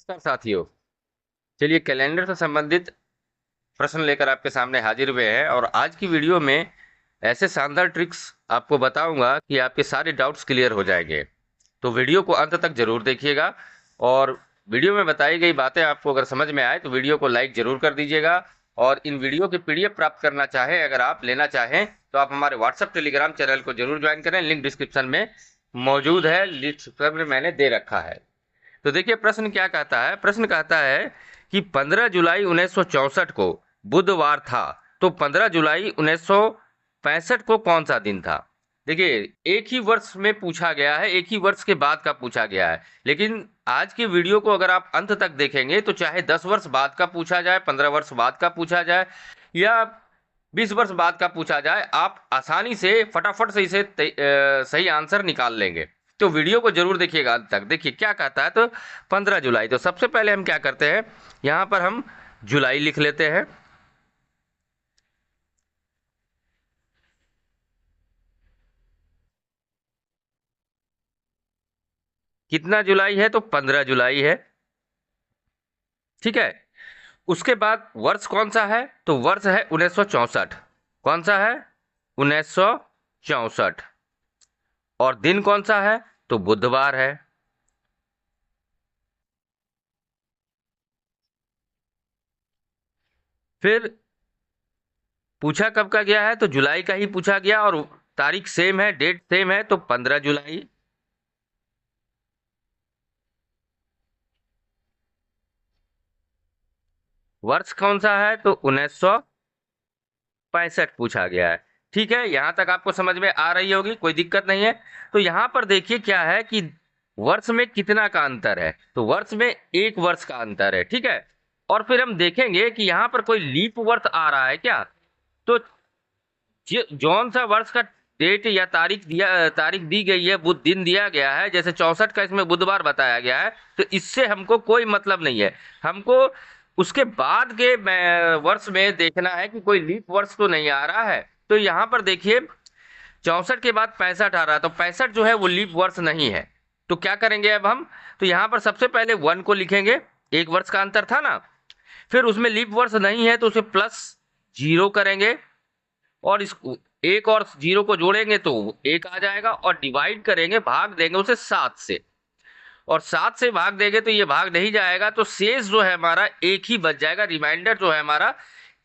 नमस्कार साथियों। चलिए कैलेंडर से संबंधित प्रश्न लेकर आपके सामने हाजिर हुए हैं और आज की वीडियो में ऐसे शानदार ट्रिक्स आपको बताऊंगा कि आपके सारे डाउट्स क्लियर हो जाएंगे। तो वीडियो को अंत तक जरूर देखिएगा और वीडियो में बताई गई बातें आपको अगर समझ में आए तो वीडियो को लाइक जरूर कर दीजिएगा। और इन वीडियो के पीडीएफ प्राप्त करना चाहें, अगर आप लेना चाहें तो आप हमारे व्हाट्सएप टेलीग्राम चैनल को जरूर ज्वाइन करें। लिंक डिस्क्रिप्शन में मौजूद है, डिस्क्रिप्शन में मैंने दे रखा है। तो देखिए प्रश्न क्या कहता है। प्रश्न कहता है कि 15 जुलाई 1964 को बुधवार था, तो 15 जुलाई 1965 को कौन सा दिन था। देखिए एक ही वर्ष में पूछा गया है, एक ही वर्ष के बाद का पूछा गया है, लेकिन आज की वीडियो को अगर आप अंत तक देखेंगे तो चाहे 10 वर्ष बाद का पूछा जाए, 15 वर्ष बाद का पूछा जाए या 20 वर्ष बाद का पूछा जाए, आप आसानी से फटाफट से इसे सही आंसर निकाल लेंगे। तो वीडियो को जरूर देखिएगा अंत तक। देखिए क्या कहता है। तो 15 जुलाई, तो सबसे पहले हम क्या करते हैं, यहां पर हम जुलाई लिख लेते हैं। कितना जुलाई है, तो 15 जुलाई है। ठीक है। उसके बाद वर्ष कौन सा है, तो वर्ष है 1964। कौन सा है, 1964। और दिन कौन सा है, तो बुधवार है। फिर पूछा कब का गया है, तो जुलाई का ही पूछा गया और तारीख सेम है, डेट सेम है, तो 15 जुलाई। वर्ष कौन सा है, तो 1965 पूछा गया है। ठीक है, यहां तक आपको समझ में आ रही होगी, कोई दिक्कत नहीं है। तो यहां पर देखिए क्या है कि वर्ष में कितना का अंतर है, तो वर्ष में एक वर्ष का अंतर है। ठीक है। और फिर हम देखेंगे कि यहां पर कोई लीप वर्ष आ रहा है क्या। तो जौन सा वर्ष का डेट या तारीख दी गई है, बुध दिन दिया गया है, जैसे 64 का इसमें बुधवार बताया गया है, तो इससे हमको कोई मतलब नहीं है। हमको उसके बाद के वर्ष में देखना है कि कोई लीप वर्ष तो नहीं आ रहा है। तो यहाँ पर देखिए 64 के बाद 65 आ रहा है, तो 65 जो है वो लीप वर्ष नहीं है। तो क्या करेंगे अब हम, तो यहाँ पर सबसे पहले 1 को लिखेंगे, एक वर्ष का अंतर था ना। फिर उसमें लीप वर्ष नहीं है तो उसे प्लस 0 करेंगे और इस एक और 0 को जोड़ेंगे तो 1 आ जाएगा और डिवाइड करेंगे, भाग देंगे उसे 7 से। और 7 से भाग देंगे तो ये भाग नहीं जाएगा, तो शेष जो है हमारा एक ही बच जाएगा, रिमाइंडर जो है हमारा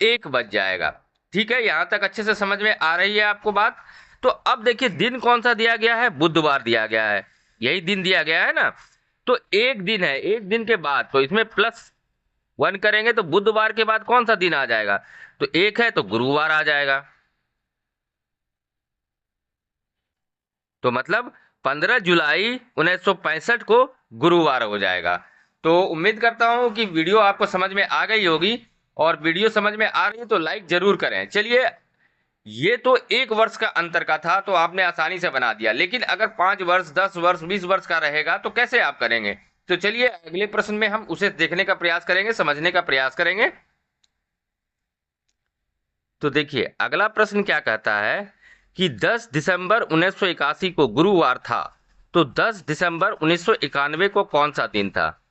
एक बच जाएगा। ठीक है, यहां तक अच्छे से समझ में आ रही है आपको बात। तो अब देखिए दिन कौन सा दिया गया है, बुधवार दिया गया है, यही दिन दिया गया है ना। तो एक दिन है, एक दिन के बाद तो इसमें प्लस 1 करेंगे तो बुधवार के बाद कौन सा दिन आ जाएगा, तो एक है तो गुरुवार आ जाएगा। तो मतलब 15 जुलाई 1965 को गुरुवार हो जाएगा। तो उम्मीद करता हूं कि वीडियो आपको समझ में आ गई होगी, और वीडियो समझ में आ रही है तो लाइक जरूर करें। चलिए, ये तो एक वर्ष का अंतर का था तो आपने आसानी से बना दिया, लेकिन अगर 5 वर्ष, 10 वर्ष, 20 वर्ष का रहेगा तो कैसे आप करेंगे। तो चलिए अगले प्रश्न में हम उसे देखने का प्रयास करेंगे, समझने का प्रयास करेंगे। तो देखिए अगला प्रश्न क्या कहता है कि 10 दिसंबर 1981 को गुरुवार था, तो 10 दिसंबर 1991 को कौन सा दिन था।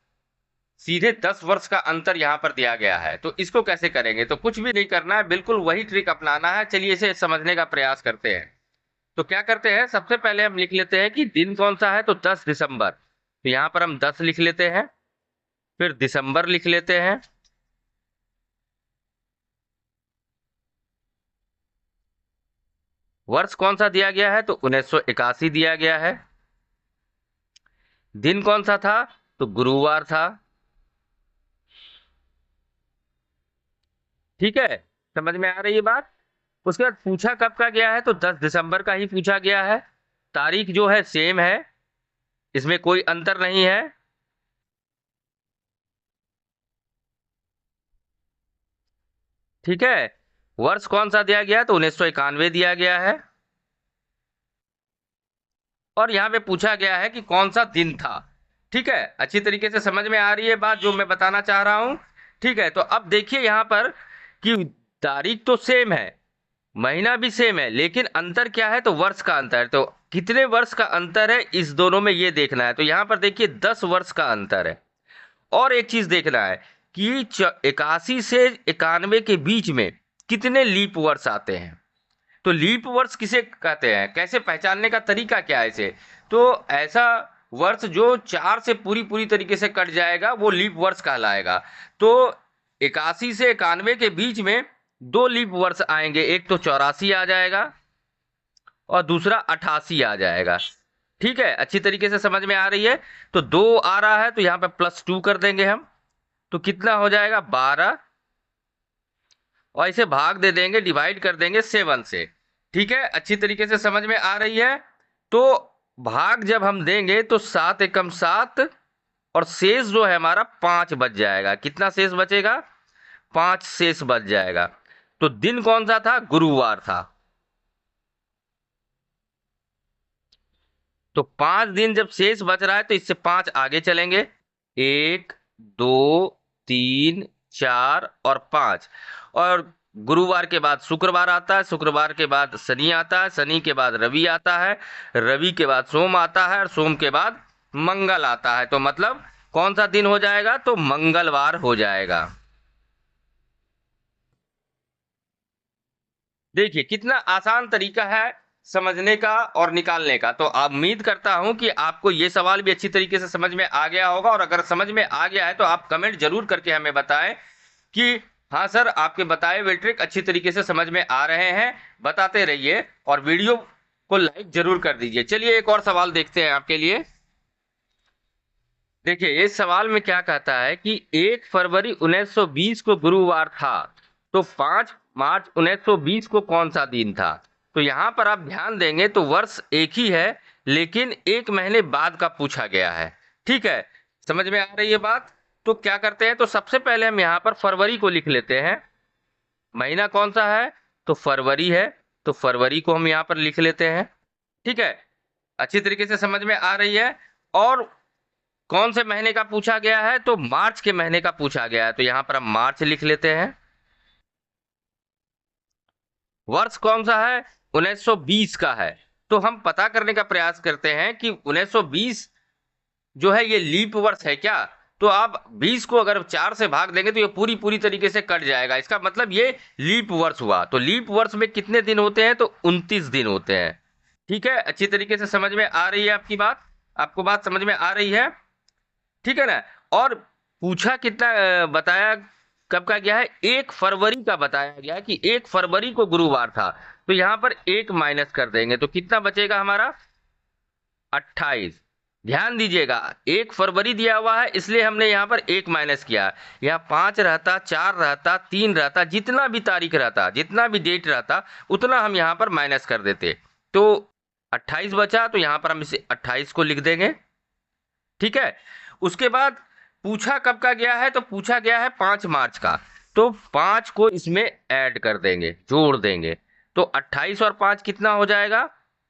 सीधे 10 वर्ष का अंतर यहां पर दिया गया है, तो इसको कैसे करेंगे। तो कुछ भी नहीं करना है, बिल्कुल वही ट्रिक अपनाना है। चलिए इसे समझने का प्रयास करते हैं। तो क्या करते हैं, सबसे पहले हम लिख लेते हैं कि दिन कौन सा है, तो 10 दिसंबर। तो यहां पर हम 10 लिख लेते हैं, फिर दिसंबर लिख लेते हैं। वर्ष कौन सा दिया गया है, तो 1981 दिया गया है। दिन कौन सा था, तो गुरुवार था। ठीक है, समझ में आ रही है बात। उसके बाद पूछा कब का गया है, तो 10 दिसंबर का ही पूछा गया है। तारीख जो है सेम है, इसमें कोई अंतर नहीं है। ठीक है। वर्ष कौन सा दिया गया है, तो 1991 दिया गया है। और यहाँ पे पूछा गया है कि कौन सा दिन था। ठीक है, अच्छी तरीके से समझ में आ रही है बात जो मैं बताना चाह रहा हूं। ठीक है, तो अब देखिए यहाँ पर कि तारीख तो सेम है, महीना भी सेम है, लेकिन अंतर क्या है, तो वर्ष का अंतर है। तो कितने वर्ष का अंतर है इस दोनों में, ये देखना है। तो यहां पर देखिए 10 वर्ष का अंतर है। और एक चीज देखना है कि 81 से 91 के बीच में कितने लीप वर्ष आते हैं। तो लीप वर्ष किसे कहते हैं, कैसे पहचानने का तरीका क्या है इसे, तो ऐसा वर्ष जो 4 से पूरी पूरी तरीके से कट जाएगा वो लीप वर्ष कहलाएगा। तो 81 से 91 के बीच में 2 लीप वर्ष आएंगे, एक तो 84 आ जाएगा और दूसरा 88 आ जाएगा। ठीक है, अच्छी तरीके से समझ में आ रही है। तो 2 आ रहा है तो यहाँ पे +2 कर देंगे हम, तो कितना हो जाएगा 12, और इसे भाग दे देंगे, डिवाइड कर देंगे 7 से। ठीक है, अच्छी तरीके से समझ में आ रही है। तो भाग जब हम देंगे तो 7 एकम 7 और शेष जो है हमारा 5 बच जाएगा। कितना शेष बचेगा, 5 शेष बच जाएगा। तो दिन कौन सा था, गुरुवार था। तो 5 दिन जब शेष बच रहा है तो इससे 5 आगे चलेंगे, 1 2 3 4 और 5, और गुरुवार के बाद शुक्रवार आता है, शुक्रवार के बाद शनि आता है, शनि के बाद रवि आता है, रवि के बाद सोम आता है और सोम के बाद मंगल आता है। तो मतलब कौन सा दिन हो जाएगा, तो मंगलवार हो जाएगा। देखिए कितना आसान तरीका है समझने का और निकालने का। तो उम्मीद करता हूं कि आपको ये सवाल भी अच्छी तरीके से समझ में आ गया होगा, और अगर समझ में आ गया है तो आप कमेंट जरूर करके हमें बताएं कि हाँ सर, आपके बताए हुए ट्रिक अच्छी तरीके से समझ में आ रहे हैं। बताते रहिए और वीडियो को लाइक जरूर कर दीजिए। चलिए एक और सवाल देखते हैं आपके लिए। देखिए इस सवाल में क्या कहता है कि 1 फरवरी 1920 को गुरुवार था, तो 5 मार्च 1920 को कौन सा दिन था। तो यहाँ पर आप ध्यान देंगे तो वर्ष एक ही है, लेकिन 1 महीने बाद का पूछा गया है। ठीक है, समझ में आ रही है बात। तो क्या करते हैं, तो सबसे पहले हम यहाँ पर फरवरी को लिख लेते हैं। महीना कौन सा है, तो फरवरी है, तो फरवरी को हम यहाँ पर लिख लेते हैं। ठीक है, अच्छी तरीके से समझ में आ रही है। और कौन से महीने का पूछा गया है, तो मार्च के महीने का पूछा गया है, तो यहां पर हम मार्च लिख लेते हैं। वर्ष कौन सा है, 1920 का है। तो हम पता करने का प्रयास करते हैं कि 1920 जो है ये लीप वर्ष है क्या। तो आप 20 को अगर 4 से भाग देंगे तो ये पूरी पूरी तरीके से कट जाएगा, इसका मतलब ये लीप वर्ष हुआ। तो लीप वर्ष में कितने दिन होते हैं, तो 29 दिन होते हैं। ठीक है, अच्छी तरीके से समझ में आ रही है आपकी बात, आपको बात समझ में आ रही है। ठीक है ना। और पूछा कितना बताया कब का गया है, 1 फरवरी का बताया गया कि 1 फरवरी को गुरुवार था। तो यहां पर 1 माइनस कर देंगे तो कितना बचेगा हमारा, 28। ध्यान दीजिएगा 1 फरवरी दिया हुआ है इसलिए हमने यहाँ पर 1 माइनस किया। यहाँ 5 रहता, 4 रहता, 3 रहता, जितना भी तारीख रहता, जितना भी डेट रहता, उतना हम यहाँ पर माइनस कर देते। तो 28 बचा, तो यहाँ पर हम इसे 28 को लिख देंगे। ठीक है, उसके बाद पूछा कब का गया है, तो पूछा गया है 5 मार्च का। तो 5 को इसमें ऐड कर देंगे, जोड़ देंगे। तो 28 और 5 कितना हो जाएगा,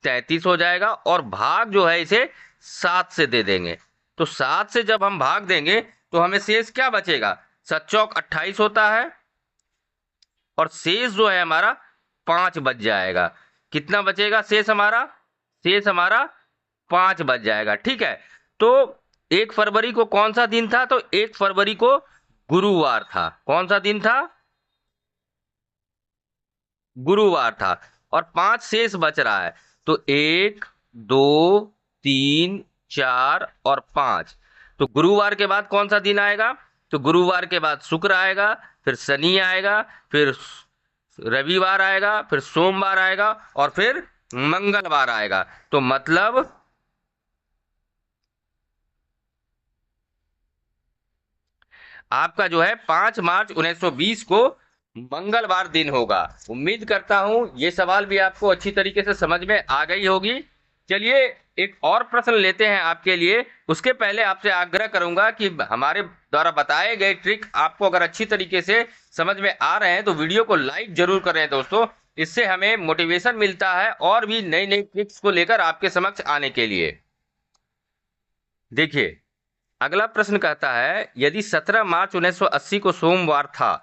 33 हो जाएगा। और भाग जो है इसे 7 से दे देंगे। तो 7 से जब हम भाग देंगे तो हमें शेष क्या बचेगा, 7 चौक 28 होता है, और शेष जो है हमारा 5 बच जाएगा। कितना बचेगा शेष हमारा, शेष हमारा 5 बच जाएगा। ठीक है, तो 1 फरवरी को कौन सा दिन था, तो 1 फरवरी को गुरुवार था। कौन सा दिन था, गुरुवार था। और 5 शेष बच रहा है, तो 1 2 3 4 और 5। तो गुरुवार के बाद कौन सा दिन आएगा, तो गुरुवार के बाद शुक्र आएगा, फिर शनि आएगा, फिर रविवार आएगा, फिर सोमवार आएगा और फिर मंगलवार आएगा। तो मतलब आपका जो है 5 मार्च 1920 को मंगलवार दिन होगा। उम्मीद करता हूं ये सवाल भी आपको अच्छी तरीके से समझ में आ गई होगी। चलिए एक और प्रश्न लेते हैं आपके लिए। उसके पहले आपसे आग्रह करूंगा कि हमारे द्वारा बताए गए ट्रिक आपको अगर अच्छी तरीके से समझ में आ रहे हैं तो वीडियो को लाइक जरूर करें दोस्तों। इससे हमें मोटिवेशन मिलता है और भी नई नई ट्रिक्स को लेकर आपके समक्ष आने के लिए। देखिए अगला प्रश्न कहता है, यदि 17 मार्च 1980 को सोमवार था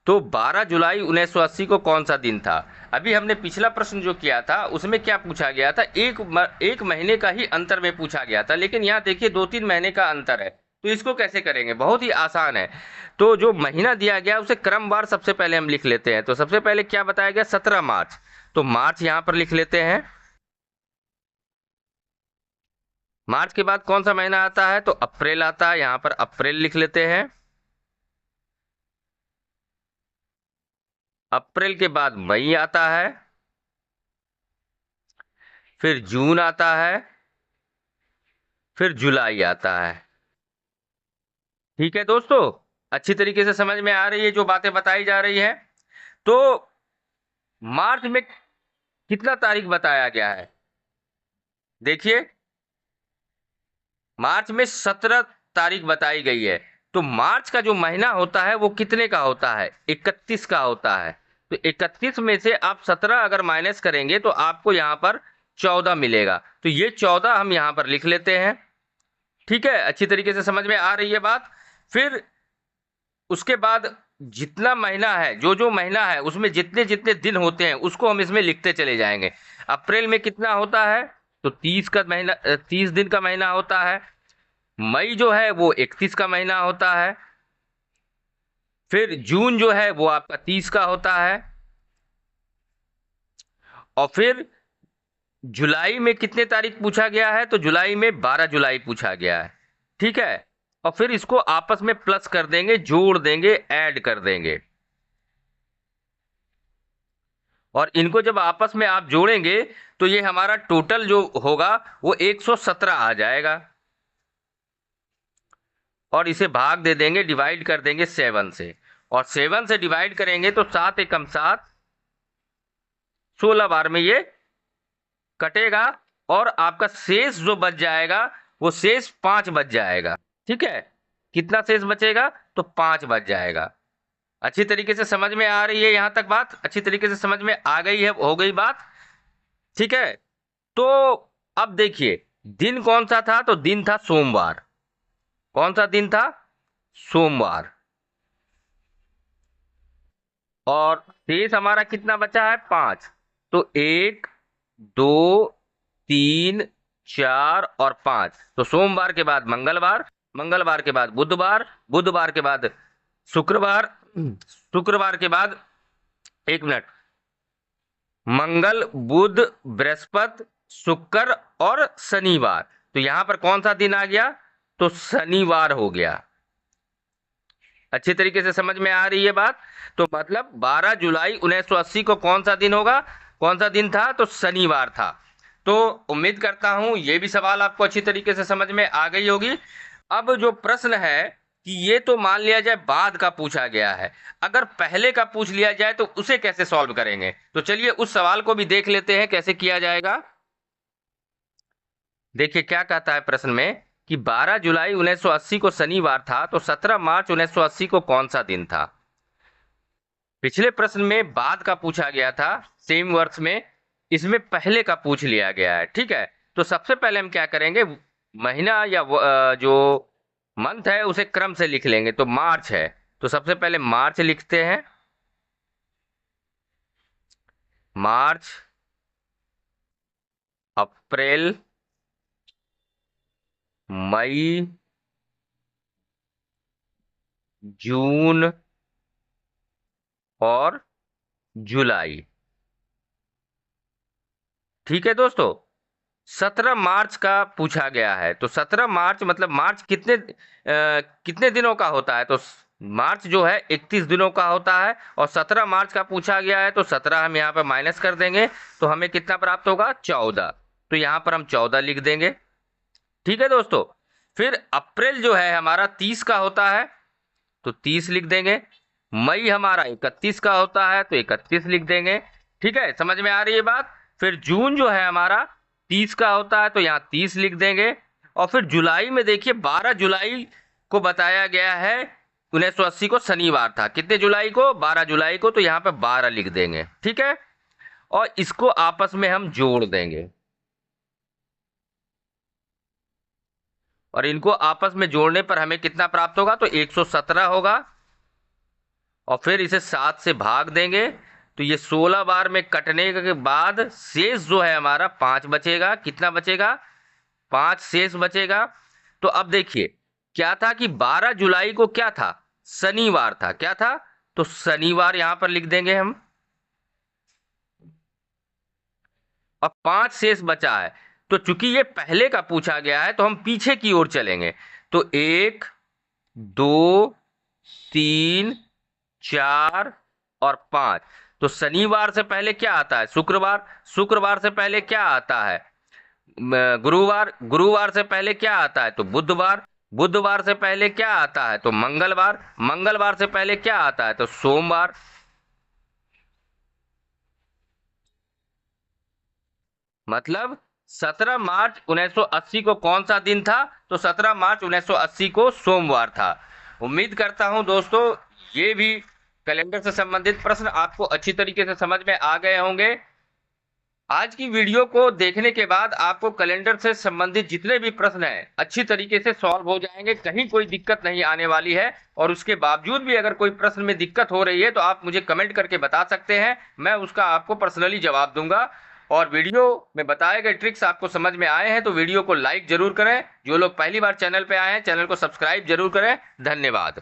तो 12 जुलाई 1980 को कौन सा दिन था। अभी हमने पिछला प्रश्न जो किया था उसमें क्या पूछा गया था, एक महीने का ही अंतर में पूछा गया था, लेकिन यहाँ देखिए 2-3 महीने का अंतर है। तो इसको कैसे करेंगे, बहुत ही आसान है। तो जो महीना दिया गया उसे क्रमवार सबसे पहले हम लिख लेते हैं। तो सबसे पहले क्या बताया गया, 17 मार्च, तो मार्च यहां पर लिख लेते हैं। मार्च के बाद कौन सा महीना आता है, तो अप्रैल आता है, यहां पर अप्रैल लिख लेते हैं। अप्रैल के बाद मई आता है, फिर जून आता है, फिर जुलाई आता है। ठीक है दोस्तों, अच्छी तरीके से समझ में आ रही है जो बातें बताई जा रही है। तो मार्च में कितना तारीख बताया गया है, देखिए मार्च में 17 तारीख बताई गई है। तो मार्च का जो महीना होता है वो कितने का होता है, 31 का होता है। तो 31 में से आप 17 अगर माइनस करेंगे तो आपको यहाँ पर 14 मिलेगा। तो ये 14 हम यहाँ पर लिख लेते हैं। ठीक है, अच्छी तरीके से समझ में आ रही है बात। फिर उसके बाद जितना महीना है, जो जो महीना है उसमें जितने जितने दिन होते हैं उसको हम इसमें लिखते चले जाएंगे। अप्रैल में कितना होता है, तो 30 का महीना, 30 दिन का महीना होता है। मई जो है वो 31 का महीना होता है। फिर जून जो है वो आपका 30 का होता है। और फिर जुलाई में कितने तारीख पूछा गया है, तो जुलाई में 12 जुलाई पूछा गया है। ठीक है, और फिर इसको आपस में प्लस कर देंगे, जोड़ देंगे, ऐड कर देंगे। और इनको जब आपस में आप जोड़ेंगे तो ये हमारा टोटल जो होगा वो 117 आ जाएगा। और इसे भाग दे देंगे, डिवाइड कर देंगे 7 से। और 7 से डिवाइड करेंगे तो 7 एकम 7, 16 बार में ये कटेगा। और आपका शेष जो बच जाएगा वो शेष 5 बच जाएगा। ठीक है, कितना शेष बचेगा, तो 5 बच जाएगा। अच्छी तरीके से समझ में आ रही है, यहां तक बात अच्छी तरीके से समझ में आ गई है, हो गई बात। ठीक है, तो अब देखिए दिन कौन सा था, तो दिन था सोमवार। कौन सा दिन था, सोमवार। और शेष हमारा कितना बचा है, 5। तो 1, 2, 3, 4 और 5। तो सोमवार के बाद मंगलवार, मंगलवार के बाद बुधवार, बुधवार के बाद शुक्रवार, शुक्रवार के बाद, एक मिनट, मंगल, बुध, बृहस्पति, शुक्र और शनिवार। तो यहां पर कौन सा दिन आ गया, तो शनिवार हो गया। अच्छी तरीके से समझ में आ रही है बात। तो मतलब 12 जुलाई 1980 को कौन सा दिन होगा, कौन सा दिन था, तो शनिवार था। तो उम्मीद करता हूं ये भी सवाल आपको अच्छी तरीके से समझ में आ गई होगी। अब जो प्रश्न है कि ये तो मान लिया जाए बाद का पूछा गया है, अगर पहले का पूछ लिया जाए तो उसे कैसे सॉल्व करेंगे। तो चलिए उस सवाल को भी देख लेते हैं कैसे किया जाएगा। देखिए क्या कहता है प्रश्न में कि 12 जुलाई 1980 को शनिवार था, तो 17 मार्च 1980 को कौन सा दिन था। पिछले प्रश्न में बाद का पूछा गया था सेम वर्ष में, इसमें पहले का पूछ लिया गया है। ठीक है, तो सबसे पहले हम क्या करेंगे, महीना या जो मंथ है उसे क्रम से लिख लेंगे। तो मार्च है, तो सबसे पहले मार्च लिखते हैं। मार्च, अप्रैल, मई, जून और जुलाई। ठीक है दोस्तों, 17 मार्च का पूछा गया है। तो 17 मार्च मतलब मार्च कितने दिनों का होता है, तो मार्च जो है 31 दिनों का होता है। और 17 मार्च का पूछा गया है, तो 17 हम यहाँ पर माइनस कर देंगे तो हमें कितना प्राप्त होगा, 14। तो यहाँ पर हम 14 लिख देंगे। ठीक है दोस्तों, फिर अप्रैल जो है हमारा 30 का होता है, तो 30 लिख देंगे। मई हमारा 31 का होता है, तो 31 लिख देंगे। ठीक है, समझ में आ रही है बात। फिर जून जो है हमारा 30 का होता है, तो यहाँ 30 लिख देंगे। और फिर जुलाई में देखिए 12 जुलाई को बताया गया है, 1980 को शनिवार था। कितने जुलाई को, 12 जुलाई को, तो यहाँ पे 12 लिख देंगे। ठीक है, और इसको आपस में हम जोड़ देंगे। और इनको आपस में जोड़ने पर हमें कितना प्राप्त होगा, तो 117 होगा। और फिर इसे 7 से भाग देंगे, तो ये 16 बार में कटने के बाद शेष जो है हमारा 5 बचेगा। कितना बचेगा, 5 शेष बचेगा। तो अब देखिए क्या था कि 12 जुलाई को क्या था, शनिवार था। क्या था, तो शनिवार यहां पर लिख देंगे हम। अब 5 शेष बचा है, तो चूंकि ये पहले का पूछा गया है तो हम पीछे की ओर चलेंगे। तो 1, 2, 3, 4 और 5। तो शनिवार से पहले क्या आता है, शुक्रवार। शुक्रवार से पहले क्या आता है, गुरुवार। गुरुवार से पहले क्या आता है, तो बुधवार। बुधवार से पहले क्या आता है, तो मंगलवार। मंगलवार से पहले क्या आता है, तो सोमवार। मतलब 17 मार्च 1980 को कौन सा दिन था, तो 17 मार्च 1980 को सोमवार था। उम्मीद करता हूं दोस्तों ये भी कैलेंडर से संबंधित प्रश्न आपको अच्छी तरीके से समझ में आ गए होंगे। आज की वीडियो को देखने के बाद आपको कैलेंडर से संबंधित जितने भी प्रश्न हैं अच्छी तरीके से सॉल्व हो जाएंगे, कहीं कोई दिक्कत नहीं आने वाली है। और उसके बावजूद भी अगर कोई प्रश्न में दिक्कत हो रही है तो आप मुझे कमेंट करके बता सकते हैं, मैं उसका आपको पर्सनली जवाब दूंगा। और वीडियो में बताए गए ट्रिक्स आपको समझ में आए हैं तो वीडियो को लाइक जरूर करें। जो लोग पहली बार चैनल पे आए हैं चैनल को सब्सक्राइब जरूर करें। धन्यवाद।